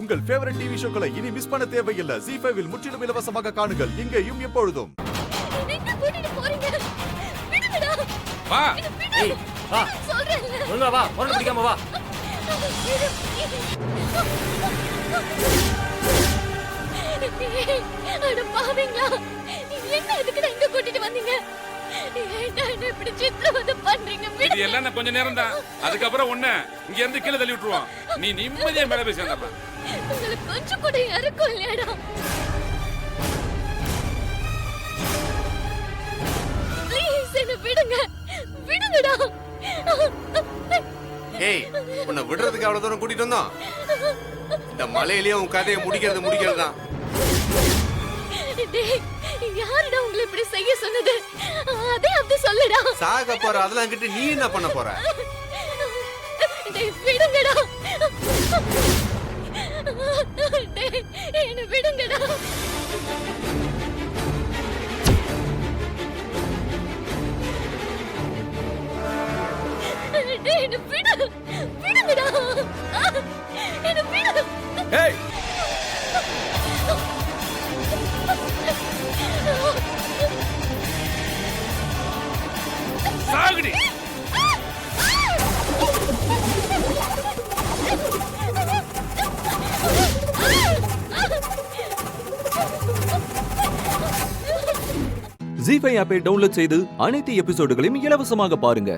உங்கள் favourite TV ஷோக்களை இனி miss பண்ண தேவையில்லை. ZEE5 இல் முற்றிலும் இலவசமாக காணுங்கள். இங்கேயும் எப்பொழுதும். எங்க கூட்டிட்டு போறீங்க? விடுங்கடா. வா. ஏய் வா. சொல்றேன்ல. ஒழுங்கா வா. முரண்டு பிடிக்காம வா. அட பாவீங்களா, என்ன எதுக்குடா இங்க கூட்டிட்டு வந்தீங்க? ஏன்டா என்ன இப்படி சித்திரவதை பண்றீங்க? இது எல்லாம் கொஞ்ச நேரம் தான். அதுக்கப்புறம் உன்னை இங்க இருந்து கீழே தள்ளி விட்டுருவான். நீ நிம்மதியா மேல போய் சேர்ந்துடலாம். உங்களுக்கு கொஞ்சம் கூட இறக்கம் இல்லையாடா? ப்ளீஸ் என்ன விடுங்க, விடுங்கடா. ஏய், உன்னை விடுறதுக்கு அவ்வளவு தூரம் கூட்டிட்டு வந்தோம். இந்த மலையிலயே உன் கதையை முடிக்கிறது தான். டேய், யாருடா உங்களை இப்படி செய்ய சொன்னது? அதே அப்படி சொல்லுடா. சாக போற அதெல்லாம் கிட்ட நீ என்ன பண்ண போற? டேய் விடுங்கடா. டேய் என்ன விடுங்கடா. டேய் என்ன விடு. விடுங்கடா. என்ன விடு. ஏய், சாகுடி. ZEE5 ஆப்பை டவுன்லோட் செய்து அனைத்து எபிசோடுகளையும் இலவசமாக பாருங்க.